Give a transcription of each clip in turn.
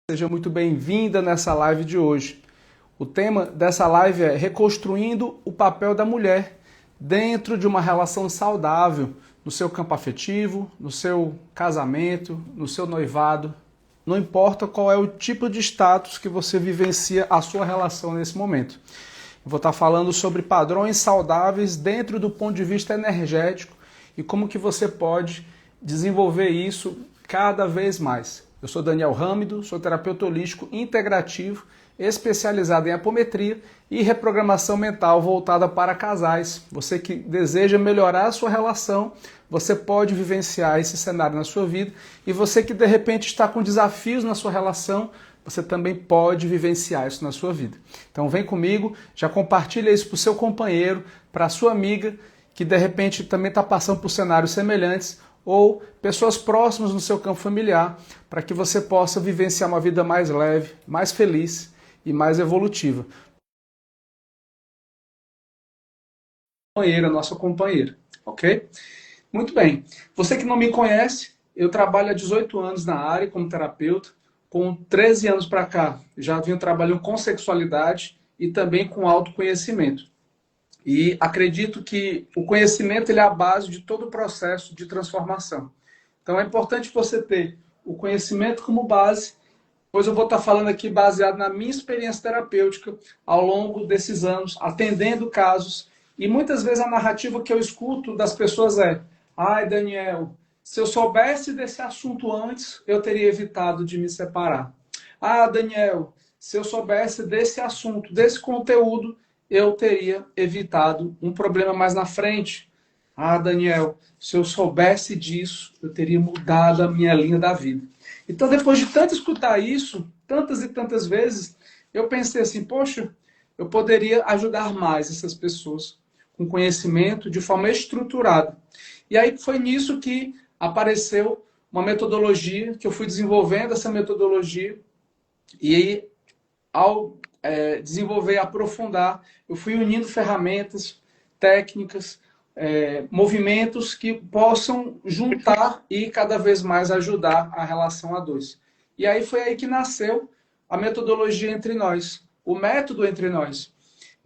Seja muito bem-vinda nessa live de hoje. O tema dessa live é reconstruindo o papel da mulher dentro de uma relação saudável no seu campo afetivo, no seu casamento, no seu noivado. Não importa qual é o tipo de status que você vivencia a sua relação nesse momento. Eu vou estar falando sobre padrões saudáveis dentro do ponto de vista energético e como que você pode desenvolver isso cada vez mais. Eu sou Daniel Râmido, sou terapeuta holístico integrativo, especializado em apometria e reprogramação mental voltada para casais. Você que deseja melhorar a sua relação, você pode vivenciar esse cenário na sua vida. E você que de repente está com desafios na sua relação, você também pode vivenciar isso na sua vida. Então vem comigo, já compartilha isso para o seu companheiro, para a sua amiga, que de repente também está passando por cenários semelhantes, ou pessoas próximas no seu campo familiar, para que você possa vivenciar uma vida mais leve, mais feliz e mais evolutiva. Nossa companheira, ok? Muito bem. Você que não me conhece, eu trabalho há 18 anos na área como terapeuta. Com 13 anos para cá, já venho trabalhando com sexualidade e também com autoconhecimento. E acredito que o conhecimento ele é a base de todo o processo de transformação. Então é importante você ter o conhecimento como base, pois eu vou estar falando aqui baseado na minha experiência terapêutica ao longo desses anos, atendendo casos. E muitas vezes a narrativa que eu escuto das pessoas é: ai, Daniel, se eu soubesse desse assunto antes, eu teria evitado de me separar. Ah, Daniel, se eu soubesse desse assunto, desse conteúdo, eu teria evitado um problema mais na frente. Ah, Daniel, se eu soubesse disso, eu teria mudado a minha linha da vida. Então, depois de tanto escutar isso, tantas e tantas vezes, eu pensei assim, poxa, eu poderia ajudar mais essas pessoas com conhecimento de forma estruturada. E aí foi nisso que apareceu uma metodologia, que eu fui desenvolvendo essa metodologia, e aí, ao desenvolver e aprofundar, eu fui unindo ferramentas, técnicas, movimentos que possam juntar e cada vez mais ajudar a relação a dois. E aí foi aí que nasceu a metodologia Entre Nós, o método Entre Nós.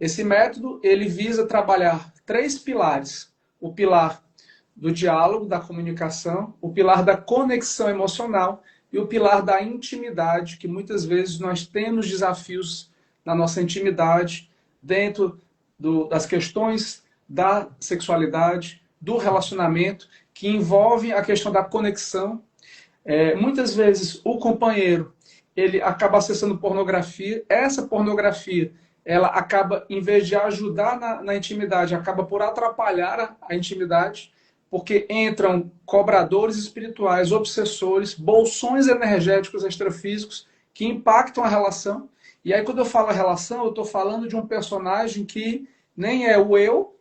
Esse método ele visa trabalhar 3 pilares: o pilar do diálogo, da comunicação, o pilar da conexão emocional e o pilar da intimidade, que muitas vezes nós temos desafios na nossa intimidade, dentro das questões da sexualidade, do relacionamento, que envolvem a questão da conexão. Muitas vezes o companheiro ele acaba acessando pornografia, essa pornografia ela acaba, em vez de ajudar na intimidade, acaba por atrapalhar a intimidade, porque entram cobradores espirituais, obsessores, bolsões energéticos extrafísicos que impactam a relação. E aí, quando eu falo a relação, eu estou falando de um personagem que nem é o eu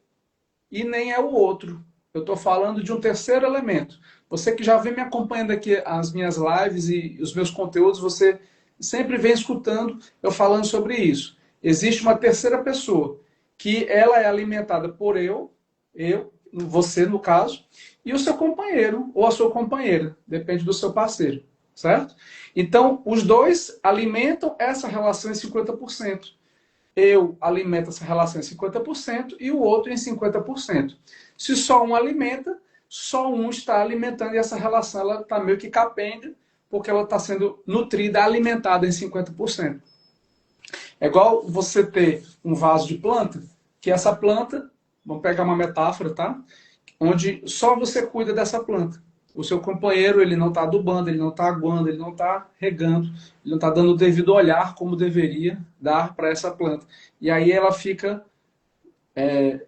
e nem é o outro. Eu estou falando de um terceiro elemento. Você que já vem me acompanhando aqui as minhas lives e os meus conteúdos, você sempre vem escutando eu falando sobre isso. Existe uma terceira pessoa, que ela é alimentada por eu, você no caso, e o seu companheiro ou a sua companheira, depende do seu parceiro, certo? Então, os dois alimentam essa relação em 50%. Eu alimento essa relação em 50% e o outro em 50%. Se só um alimenta, só um está alimentando e essa relação ela está meio que capenga, porque ela está sendo nutrida, alimentada em 50%. É igual você ter um vaso de planta, que essa planta, vamos pegar uma metáfora, tá? Onde só você cuida dessa planta. O seu companheiro, ele não está adubando, ele não está aguando, ele não está regando, ele não está dando o devido olhar como deveria dar para essa planta. E aí ela fica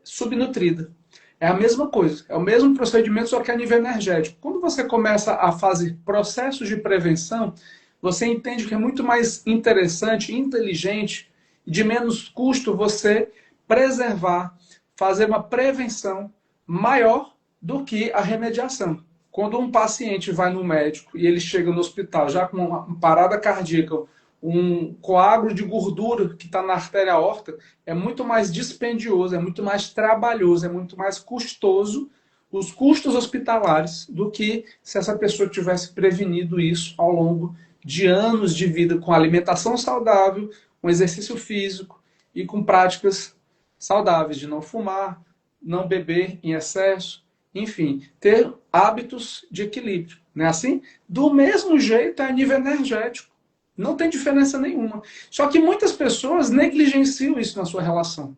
subnutrida. É a mesma coisa, é o mesmo procedimento, só que a nível energético. Quando você começa a fazer processos de prevenção, você entende que é muito mais interessante, inteligente, de menos custo você preservar, fazer uma prevenção maior do que a remediação. Quando um paciente vai no médico e ele chega no hospital já com uma parada cardíaca, um coágulo de gordura que está na artéria aorta, é muito mais dispendioso, é muito mais trabalhoso, é muito mais custoso os custos hospitalares do que se essa pessoa tivesse prevenido isso ao longo de anos de vida com alimentação saudável, com exercício físico e com práticas saudáveis, de não fumar, não beber em excesso, enfim, ter hábitos de equilíbrio. Não é assim? Do mesmo jeito é a nível energético. Não tem diferença nenhuma. Só que muitas pessoas negligenciam isso na sua relação.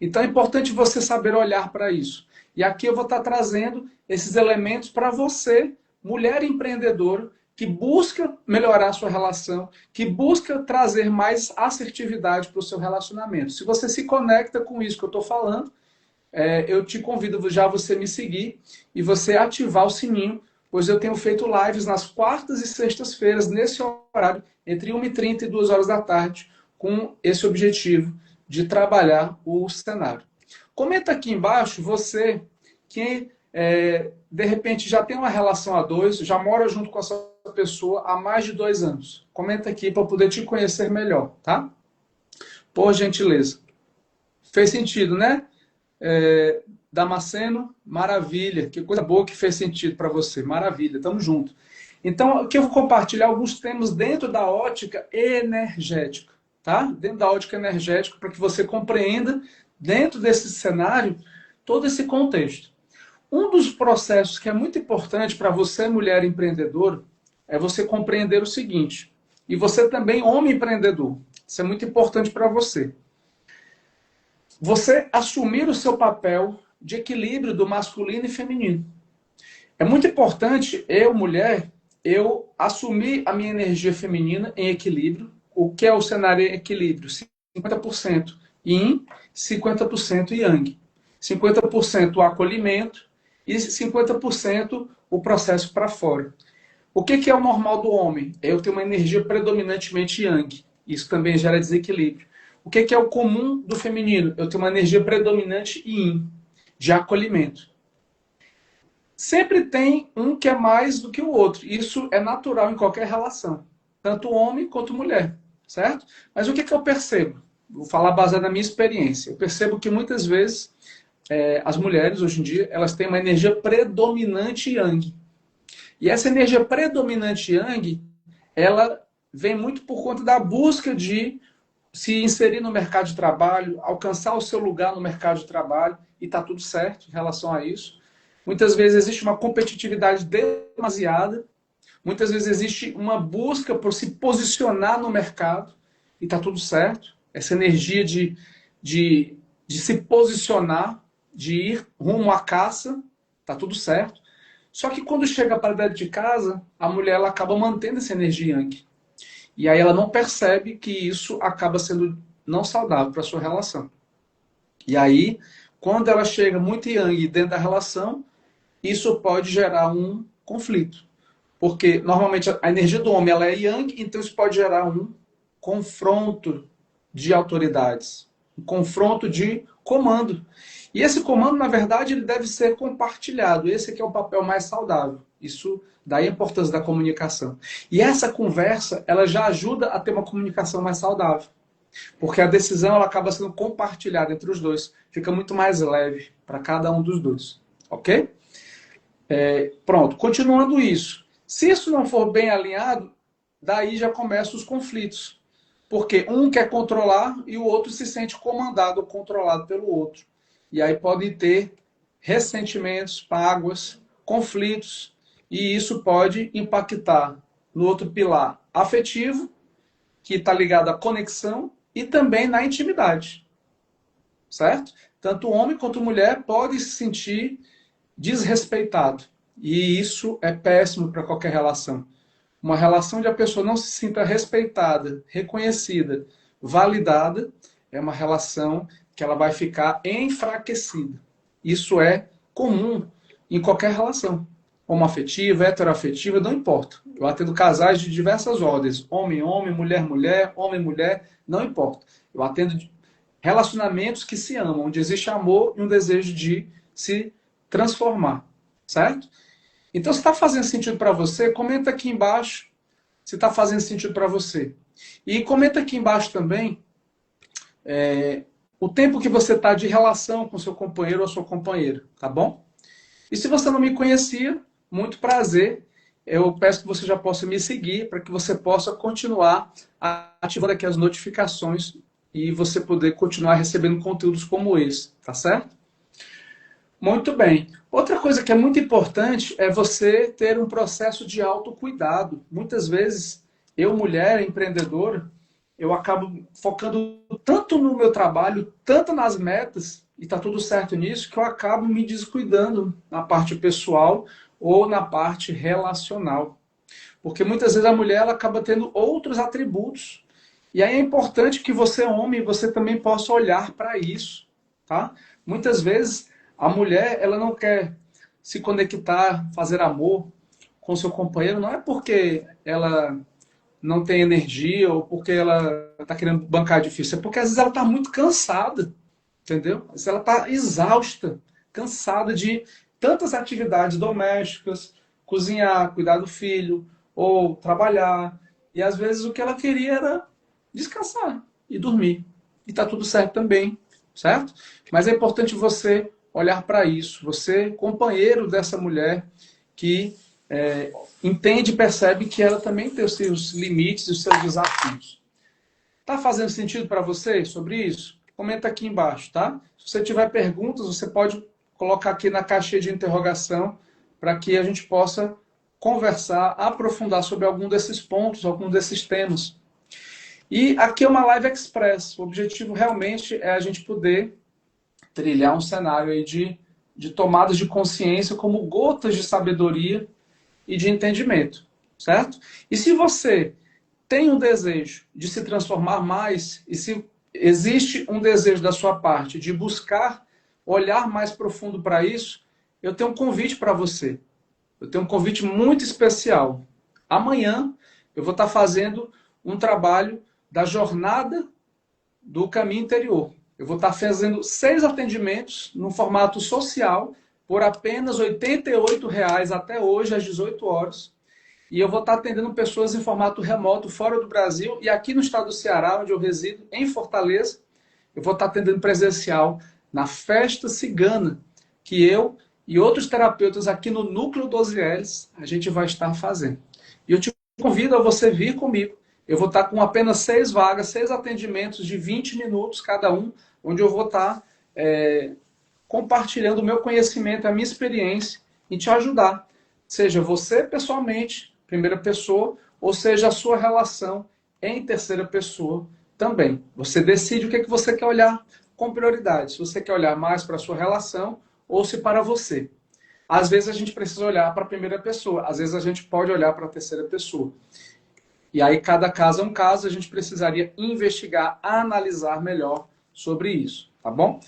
Então é importante você saber olhar para isso. E aqui eu vou estar trazendo esses elementos para você, mulher empreendedora, que busca melhorar a sua relação, que busca trazer mais assertividade para o seu relacionamento. Se você se conecta com isso que eu estou falando, eu te convido já a você me seguir e você ativar o sininho, pois eu tenho feito lives nas quartas e sextas-feiras, nesse horário, entre 1h30 e 2 horas da tarde, com esse objetivo de trabalhar o cenário. Comenta aqui embaixo, você que de repente já tem uma relação a dois, já mora junto com essa pessoa há mais de 2 anos. Comenta aqui para eu poder te conhecer melhor, tá? Por gentileza. Fez sentido, né? Damasceno, maravilha. Que coisa boa que fez sentido para você. Maravilha, tamo junto. Então, aqui eu vou compartilhar alguns temas dentro da ótica energética, tá? Dentro da ótica energética, para que você compreenda, dentro desse cenário, todo esse contexto. Um dos processos que é muito importante para você, mulher empreendedora, é você compreender o seguinte, e você também, homem empreendedor, isso é muito importante para você. Você assumir o seu papel de equilíbrio do masculino e feminino. É muito importante, eu, mulher, eu assumir a minha energia feminina em equilíbrio. O que é o cenário em equilíbrio? 50% yin, 50% yang. 50% o acolhimento e 50% o processo para fora. O que é o normal do homem? Eu tenho uma energia predominantemente yang. Isso também gera desequilíbrio. O que é o comum do feminino? Eu tenho uma energia predominante yin, de acolhimento. Sempre tem um que é mais do que o outro. Isso é natural em qualquer relação. Tanto homem quanto mulher, certo? Mas o que eu percebo? Vou falar baseado na minha experiência. Eu percebo que muitas vezes as mulheres, hoje em dia, elas têm uma energia predominante yang. E essa energia predominante yang, ela vem muito por conta da busca de se inserir no mercado de trabalho, alcançar o seu lugar no mercado de trabalho, e está tudo certo em relação a isso. Muitas vezes existe uma competitividade demasiada, muitas vezes existe uma busca por se posicionar no mercado, e está tudo certo. Essa energia de se posicionar, de ir rumo à caça, está tudo certo. Só que quando chega para dentro de casa, a mulher ela acaba mantendo essa energia yang. E aí ela não percebe que isso acaba sendo não saudável para a sua relação. E aí, quando ela chega muito yang dentro da relação, isso pode gerar um conflito. Porque normalmente a energia do homem ela é yang, então isso pode gerar um confronto de autoridades, um confronto de comando. E esse comando, na verdade, ele deve ser compartilhado. Esse aqui é o papel mais saudável. Isso daí a importância da comunicação. E essa conversa, ela já ajuda a ter uma comunicação mais saudável. Porque a decisão ela acaba sendo compartilhada entre os dois. Fica muito mais leve para cada um dos dois. Ok? Pronto. Continuando isso. Se isso não for bem alinhado, daí já começam os conflitos. Porque um quer controlar e o outro se sente comandado ou controlado pelo outro. E aí pode ter ressentimentos, mágoas, conflitos, e isso pode impactar no outro pilar afetivo, que está ligado à conexão, e também na intimidade. Certo? Tanto homem quanto mulher pode se sentir desrespeitado. E isso é péssimo para qualquer relação. Uma relação onde a pessoa não se sinta respeitada, reconhecida, validada, é uma relação que ela vai ficar enfraquecida. Isso é comum em qualquer relação. Homoafetiva, heteroafetiva, não importa. Eu atendo casais de diversas ordens. Homem-homem, mulher-mulher, homem-mulher, não importa. Eu atendo relacionamentos que se amam, onde existe amor e um desejo de se transformar. Certo? Então, se está fazendo sentido para você, comenta aqui embaixo se está fazendo sentido para você. E comenta aqui embaixo também o tempo que você está de relação com seu companheiro ou sua companheira, tá bom? E se você não me conhecia, muito prazer. eu peço que você já possa me seguir para que você possa continuar ativando aqui as notificações e você poder continuar recebendo conteúdos como esse, tá certo? Muito bem. Outra coisa que é muito importante é você ter um processo de autocuidado. Muitas vezes, eu, mulher empreendedora, eu acabo focando tanto no meu trabalho, tanto nas metas, e está tudo certo nisso, que eu acabo me descuidando na parte pessoal ou na parte relacional. Porque muitas vezes a mulher ela acaba tendo outros atributos. E aí é importante que você, homem, você também possa olhar para isso, tá? Muitas vezes a mulher ela não quer se conectar, fazer amor com seu companheiro, não é porque ela não tem energia ou porque ela está querendo bancar difícil, é porque às vezes ela está muito cansada, entendeu? Às vezes ela está exausta, cansada de tantas atividades domésticas, cozinhar, cuidar do filho, ou trabalhar. E às vezes o que ela queria era descansar e dormir. E está tudo certo também, certo? Mas é importante você olhar para isso. Você, companheiro dessa mulher que entende e percebe que ela também tem os seus limites e os seus desafios. Tá fazendo sentido para você sobre isso? Comenta aqui embaixo, tá? Se você tiver perguntas, você pode colocar aqui na caixinha de interrogação para que a gente possa conversar, aprofundar sobre algum desses pontos, algum desses temas. E aqui é uma live express. O objetivo realmente é a gente poder trilhar um cenário aí de tomadas de consciência como gotas de sabedoria e de entendimento, certo? E se você tem um desejo de se transformar mais, e se existe um desejo da sua parte de buscar olhar mais profundo para isso, eu tenho um convite para você. Eu tenho um convite muito especial. Amanhã eu vou estar fazendo um trabalho da jornada do caminho interior. Eu vou estar fazendo 6 atendimentos no formato social por apenas R$ 88,00 até hoje, às 18 horas. E eu vou estar atendendo pessoas em formato remoto fora do Brasil e aqui no estado do Ceará, onde eu resido, em Fortaleza, eu vou estar atendendo presencial na festa cigana, que eu e outros terapeutas aqui no Núcleo 12Ls, a gente vai estar fazendo. E eu te convido a você vir comigo. Eu vou estar com apenas 6 vagas, 6 atendimentos de 20 minutos cada um, onde eu vou estar compartilhando o meu conhecimento, a minha experiência e te ajudar. Seja você pessoalmente, primeira pessoa, ou seja a sua relação em terceira pessoa também. Você decide o que você quer olhar com prioridade. Se você quer olhar mais para a sua relação ou se para você. Às vezes a gente precisa olhar para a primeira pessoa, às vezes a gente pode olhar para a terceira pessoa. E aí cada caso é um caso, a gente precisaria investigar, analisar melhor sobre isso, tá bom?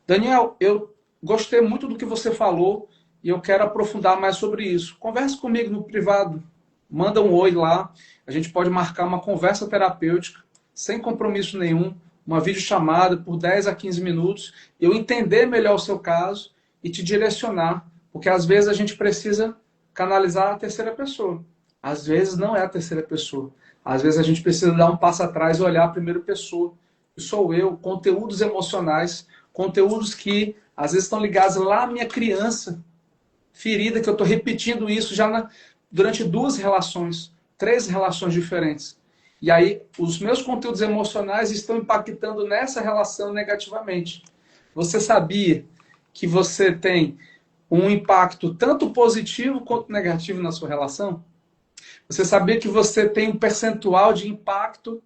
Daniel, eu gostei muito do que você falou e eu quero aprofundar mais sobre isso. Converse comigo no privado, manda um oi lá, a gente pode marcar uma conversa terapêutica, sem compromisso nenhum, uma videochamada por 10 a 15 minutos, eu entender melhor o seu caso e te direcionar, porque às vezes a gente precisa canalizar a terceira pessoa. Às vezes não é a terceira pessoa. Às vezes a gente precisa dar um passo atrás e olhar a primeira pessoa. Que sou eu, conteúdos emocionais, conteúdos que às vezes estão ligados lá à minha criança, ferida, que eu estou repetindo isso já durante 2 relações, 3 relações diferentes. E aí os meus conteúdos emocionais estão impactando nessa relação negativamente. Você sabia que você tem um impacto tanto positivo quanto negativo na sua relação? Você sabia que você tem um percentual de impacto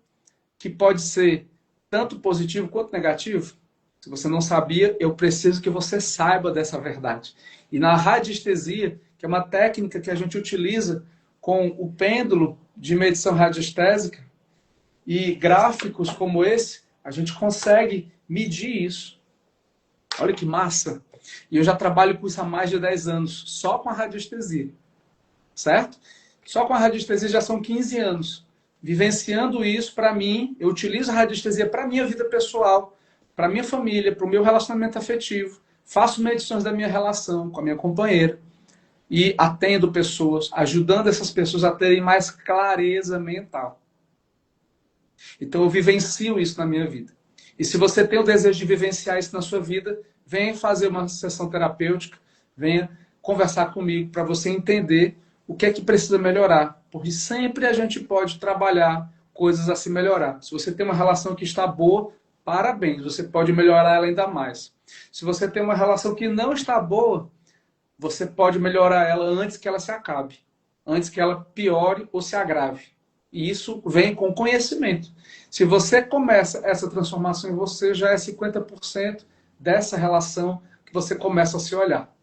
que pode ser tanto positivo quanto negativo? Se você não sabia, eu preciso que você saiba dessa verdade. E na radiestesia, que é uma técnica que a gente utiliza com o pêndulo de medição radiestésica e gráficos como esse, a gente consegue medir isso. Olha que massa! E eu já trabalho com isso há mais de 10 anos, só com a radiestesia. Certo? Só com a radiestesia já são 15 anos. Vivenciando isso, para mim, eu utilizo a radiestesia para a minha vida pessoal, para a minha família, para o meu relacionamento afetivo. Faço medições da minha relação com a minha companheira. E atendo pessoas, ajudando essas pessoas a terem mais clareza mental. Então eu vivencio isso na minha vida. E se você tem o desejo de vivenciar isso na sua vida, venha fazer uma sessão terapêutica, venha conversar comigo para você entender o que é que precisa melhorar, porque sempre a gente pode trabalhar coisas a se melhorar. Se você tem uma relação que está boa, parabéns, você pode melhorar ela ainda mais. Se você tem uma relação que não está boa, você pode melhorar ela antes que ela se acabe, antes que ela piore ou se agrave. E isso vem com conhecimento. Se você começa essa transformação em você, já é 50% dessa relação que você começa a se olhar.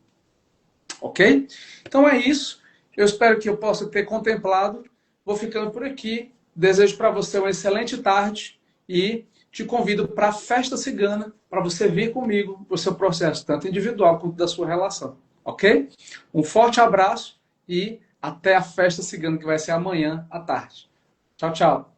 Ok? Então é isso. Eu espero que eu possa ter contemplado. Vou ficando por aqui. Desejo para você uma excelente tarde e te convido para a festa cigana, para você vir comigo o seu processo, tanto individual quanto da sua relação. Ok? Um forte abraço e até a festa cigana, que vai ser amanhã à tarde. Tchau, tchau.